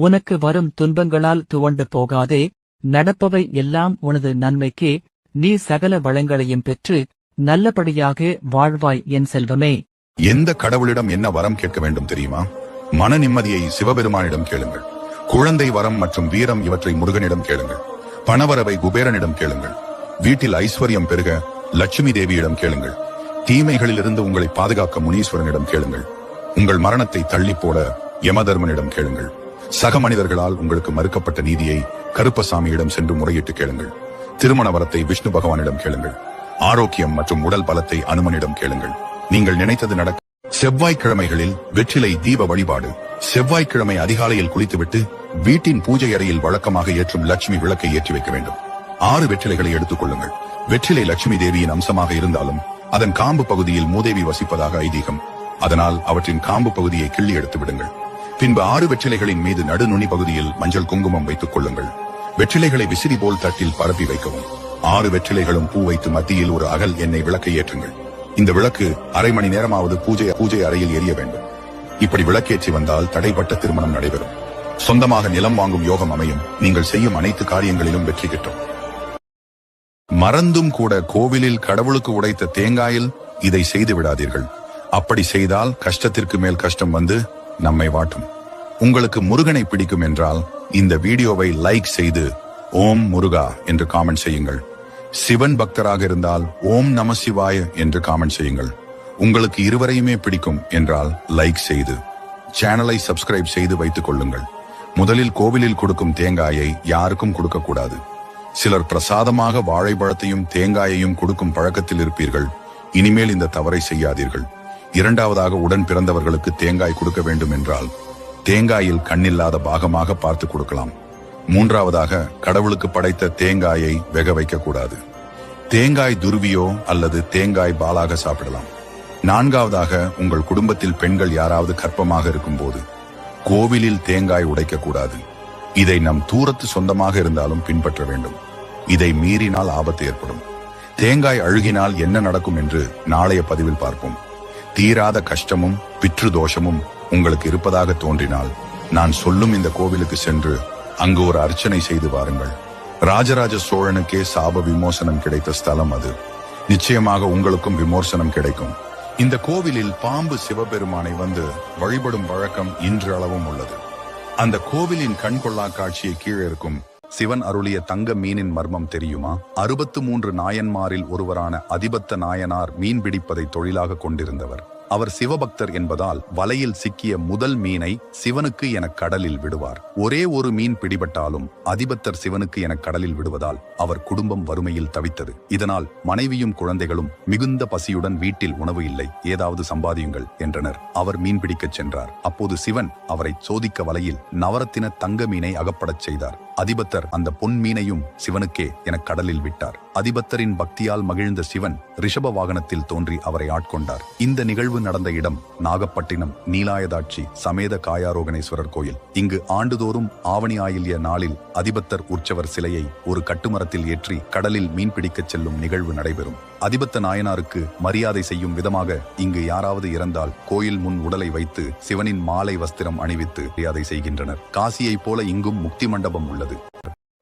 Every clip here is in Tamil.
உனக்கு வரும் துன்பங்களால் துவண்டு போகாதே, நடப்பவை எல்லாம் உனது நன்மைக்கே, நீ சகல வளங்களையும் பெற்று நல்லபடியாக வாழ்வாய் என் செல்வமே. எந்த கடவுளிடம் என்ன வரம் கேட்க வேண்டும் தெரியுமா? மன நிம்மதியை சிவபெருமானிடம் கேளுங்கள். குழந்தை வரம் மற்றும் வீரம் இவற்றை முருகனிடம் கேளுங்கள். பணவரவை குபேரனிடம் கேளுங்கள். வீட்டில் ஐஸ்வர்யம் பெருக லட்சுமி தேவியிடம் கேளுங்கள். தீமைகளிலிருந்து உங்களை பாதுகாக்க முனீஸ்வரனிடம் கேளுங்கள். உங்கள் மரணத்தை தள்ளி போட யமதர்மனிடம் கேளுங்கள். சக மனிதர்களால் உங்களுக்கு மறுக்கப்பட்ட நீதியை கருப்பசாமியிடம் சென்று முறையிட்டு கேளுங்கள். திருமண வரத்தை விஷ்ணு பகவானிடம் கேளுங்கள். ஆரோக்கியம் மற்றும் உடல் பலத்தை அனுமனிடம் கேளுங்கள். நீங்கள் நினைத்தது நடக்க. செவ்வாய்க்கிழமைகளில் வெற்றிலை தீப வழிபாடு. செவ்வாய்க்கிழமை அதிகாலையில் குளித்துவிட்டு வீட்டின் பூஜை அறையில் வழக்கமாக ஏற்றும் லட்சுமி விளக்கை ஏற்றி வைக்க வேண்டும். 6 வெற்றிலைகளை எடுத்துக் கொள்ளுங்கள். வெற்றிலை லட்சுமி தேவியின் அம்சமாக இருந்தாலும் அதன் காம்பு பகுதியில் மூதேவி வசிப்பதாக ஐதீகம். அதனால் அவற்றின் காம்பு பகுதியை கிள்ளி எடுத்து விடுங்கள். பின்பு 6 வெற்றிலைகளின் மீது நடுநுனி பகுதியில் மஞ்சள் குங்குமம் வைத்துக் கொள்ளுங்கள். வெற்றிலைகளை விசிறி போல் தட்டில் பரப்பி வைக்கவும். 6 வெற்றிலைகளும் பூ வைத்து மத்தியில் ஒரு அகல் எண்ணெய் விளக்கை ஏற்றுங்கள். இந்த விளக்கு அரை மணி நேரமாவது பூஜை அறையில் எரிய வேண்டும். இப்படி விளக்கேற்றி வந்தால் தடைப்பட்ட திருமணம் நடைபெறும். சொந்தமாக நிலம் வாங்கும் யோகம் அமையும். நீங்கள் செய்யும் அனைத்து காரியங்களிலும் வெற்றி கிட்டும். மறந்தும் கூட கோவிலில் கடவுளுக்கு உடைத்த தேங்காயில் இதை செய்து விடாதீர்கள். அப்படி செய்தால் கஷ்டத்திற்கு மேல் கஷ்டம் வந்து நம்மை வாட்டும். உங்களுக்கு முருகனை பிடிக்கும் என்றால் இந்த வீடியோவை லைக் செய்து ஓம் முருகா என்று காமெண்ட் செய்யுங்கள். சிவன் பக்தராக இருந்தால் ஓம் நம சிவாய என்று காமெண்ட் செய்யுங்கள். உங்களுக்கு இருவரையுமே பிடிக்கும் என்றால் லைக் செய்து சேனலை சப்ஸ்கிரைப் செய்து வைத்துக் கொள்ளுங்கள். முதலில் கோவிலில் கொடுக்கும் தேங்காயை யாருக்கும் கொடுக்க கூடாது. சிலர் பிரசாதமாக வாழைப்பழத்தையும் தேங்காயையும் கொடுக்கும் பழக்கத்தில் இருப்பீர்கள். இனிமேல் இந்த தவறை செய்யாதீர்கள். இரண்டாவதாக, உடன் பிறந்தவர்களுக்கு தேங்காய் கொடுக்க வேண்டும் என்றால் தேங்காயில் கண்ணில்லாத பாகமாக பார்த்து கொடுக்கலாம். மூன்றாவதாக, கடவுளுக்கு படைத்த தேங்காயை வெக வைக்க கூடாது. தேங்காய் துருவியோ அல்லது தேங்காய் பாலாக சாப்பிடலாம். நான்காவதாக, உங்கள் குடும்பத்தில் பெண்கள் யாராவது கர்ப்பமாக இருக்கும் போது கோவிலில் தேங்காய் உடைக்க கூடாது. இதை நம் தூரத்து சொந்தமாக இருந்தாலும் பின்பற்ற வேண்டும். இதை மீறினால் ஆபத்து ஏற்படும். தேங்காய் அழுகினால் என்ன நடக்கும் என்று நாளைய பதிவில் பார்ப்போம். தீராத கஷ்டமும் பித்ரு தோஷமும் உங்களுக்கு இருப்பதாக தோன்றினால் நான் சொல்லும் இந்த கோவிலுக்கு சென்று அங்கு ஒரு அர்ச்சனை செய்து வாருங்கள். ராஜராஜ சோழனுக்கே சாப விமோசனம் கிடைத்த ஸ்தலம் அது. நிச்சயமாக உங்களுக்கும் விமோசனம் கிடைக்கும். இந்த கோவிலில் பாம்பு சிவபெருமானை வந்து வழிபடும் வழக்கம் இன்றளவும் உள்ளது. அந்த கோவிலின் கண்கொள்ளா காட்சியை கீழே இருக்கும் சிவன் அருளிய தங்க மீனின் மர்மம் தெரியுமா? 63 நாயன்மாரில் ஒருவரான அதிபத்த நாயனார் மீன் பிடிப்பதை தொழிலாக கொண்டிருந்தவர். அவர் சிவபக்தர் என்பதால் வலையில் சிக்கிய முதல் மீனை சிவனுக்கு என கடலில் விடுவார். ஒரே ஒரு மீன் பிடிபட்டாலும் அதிபத்தர் சிவனுக்கு என கடலில் விடுவதால் அவர் குடும்பம் வறுமையில் தவித்தது. இதனால் மனைவியும் குழந்தைகளும் மிகுந்த பசியுடன் வீட்டில் உணவு இல்லை, ஏதாவது சம்பாதியுங்கள் என்றனர். அவர் மீன் பிடிக்கச் சென்றார். அப்போது சிவன் அவரை சோதிக்க வலையில் நவரத்தின தங்க மீனை அகப்படச் செய்தார். அதிபத்தர் அந்த பொன் மீனையும் சிவனுக்கே என கடலில் விட்டார். அதிபத்தரின் பக்தியால் மகிழ்ந்த சிவன் ரிஷப வாகனத்தில் தோன்றி அவரை ஆட்கொண்டார். இந்த நிகழ்வு நடந்த இடம் நாகப்பட்டினம் நீலாயதாட்சி சமேத காயாரோகணேஸ்வரர் கோயில். இங்கு ஆண்டுதோறும் ஆவணி ஆயில்ய நாளில் அதிபத்தர் உற்சவர் சிலையை ஒரு கட்டுமரத்தில் ஏற்றி கடலில் மீன் பிடிக்கச் செல்லும் நிகழ்வு நடைபெறும். அதிபத்த நாயனாருக்கு மரியாதை செய்யும் விதமாக இங்கு யாராவது இறந்தால் கோயில் முன் உடலை வைத்து சிவனின் மாலை வஸ்திரம் அணிவித்து மரியாதை செய்கின்றனர். காசியைப் போல இங்கும் முக்தி மண்டபம் உள்ளது.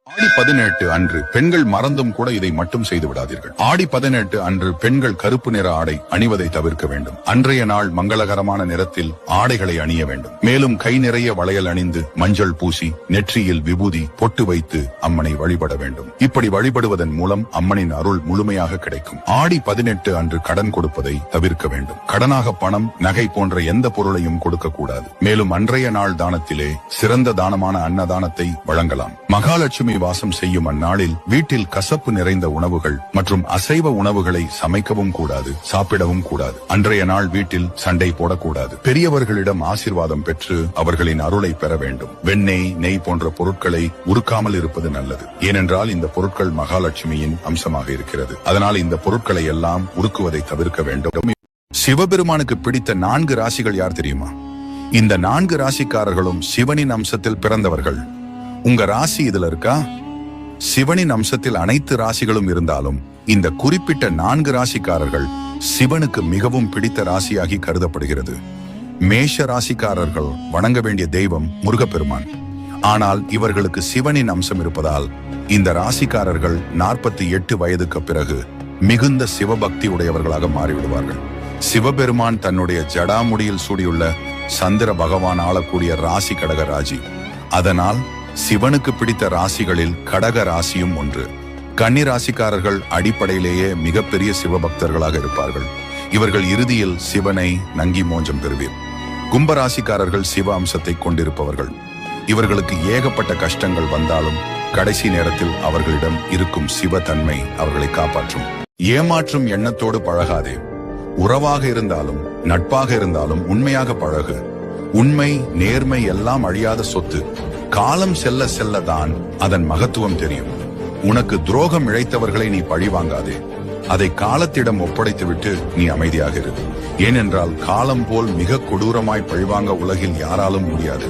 ஆடி 18 அன்று பெண்கள் மறந்தும் கூட இதை மட்டும் செய்து விடாதீர்கள். ஆடி 18 அன்று பெண்கள் கருப்பு நிற ஆடை அணிவதை தவிர்க்க வேண்டும். அன்றைய நாள் மங்களகரமான நிறத்தில் ஆடைகளை அணிய வேண்டும். மேலும் கை நிறைய வளையல் அணிந்து மஞ்சள் பூசி நெற்றியில் விபூதி பொட்டு வைத்து அம்மனை வழிபட வேண்டும். இப்படி வழிபடுவதன் மூலம் அம்மனின் அருள் முழுமையாக கிடைக்கும். ஆடி 18 அன்று கடன் கொடுப்பதை தவிர்க்க வேண்டும். கடனாக பணம், நகை போன்ற எந்த பொருளையும் கொடுக்க கூடாது. மேலும் அன்றைய நாள் தானத்திலே சிறந்த தானமான அன்னதானத்தை வழங்கலாம். மகாலட்சுமி வாசம் செய்யும் அந்நாளில் வீட்டில் கசப்பு நிறைந்த உணவுகள் மற்றும் அசைவ உணவுகளை சமைக்கவும் கூடாது, சாப்பிடவும் கூடாது. அன்றைய நாள் வீட்டில் சண்டை போடக்கூடாது. பெரியவர்களிடம் ஆசீர்வாதம் பெற்று அவர்களின் அருளை பெற வேண்டும். வெண்ணெய், நெய் போன்ற பொருட்களை உருக்காமல் இருப்பது நல்லது. ஏனென்றால் இந்த பொருட்கள் மகாலட்சுமியின் அம்சமாக இருக்கிறது. அதனால் இந்த பொருட்களை எல்லாம் உருக்குவதை தவிர்க்க வேண்டும். சிவபெருமானுக்கு பிடித்த 4 ராசிகள் யார் தெரியுமா? இந்த 4 ராசிக்காரர்களும் சிவனின் அம்சத்தில் பிறந்தவர்கள். உங்க ராசி இதுல இருக்கா? சிவனின் அம்சத்தில் அனைத்து ராசிகளும் இருந்தாலும் இந்த குறிப்பிட்ட 4 ராசிக்காரர்கள் சிவனுக்கு மிகவும் பிடித்த ராசியாகி கருதப்படுகிறது. மேஷ ராசிக்காரர்கள் வணங்க வேண்டிய தெய்வம் முருகப்பெருமான். ஆனால் இவர்களுக்கு சிவனின் அம்சம் இருப்பதால் இந்த ராசிக்காரர்கள் 48 வயதுக்கு பிறகு மிகுந்த சிவபக்தி உடையவர்களாக மாறிவிடுவார்கள். சிவபெருமான் தன்னுடைய ஜடாமுடியில் சூடியுள்ள சந்திர பகவான் ஆளக்கூடிய ராசி கடக ராசி. அதனால் சிவனுக்கு பிடித்த ராசிகளில் கடக ராசியும் ஒன்று. கன்னி ராசிக்காரர்கள் அடிப்படையிலேயே மிகப்பெரிய சிவபக்தர்களாக இருப்பார்கள். இவர்கள் இறுதியில் சிவனை நங்கி மோஞ்சம் பெறுவீர். கும்பராசிக்காரர்கள் சிவ அம்சத்தை கொண்டிருப்பவர்கள். இவர்களுக்கு ஏகப்பட்ட கஷ்டங்கள் வந்தாலும் கடைசி நேரத்தில் அவர்களிடம் இருக்கும் சிவத்தன்மை அவர்களை காப்பாற்றும். ஏமாற்றும் எண்ணத்தோடு பழகாதே. உறவாக இருந்தாலும் நட்பாக இருந்தாலும் உண்மையாக பழகு. உண்மை நேர்மை எல்லாம் அழியாத சொத்து. காலம் செல்ல செல்லதான் அதன் மகத்துவம் தெரியும். உனக்கு துரோகம் இழைத்தவர்களை நீ பழிவாங்காதே. அதை காலத்திடம் ஒப்படைத்துவிட்டு நீ அமைதியாக இரு. ஏனென்றால் காலம் போல் மிக கொடூரமாய் பழிவாங்க உலகில் யாராலும் முடியாது.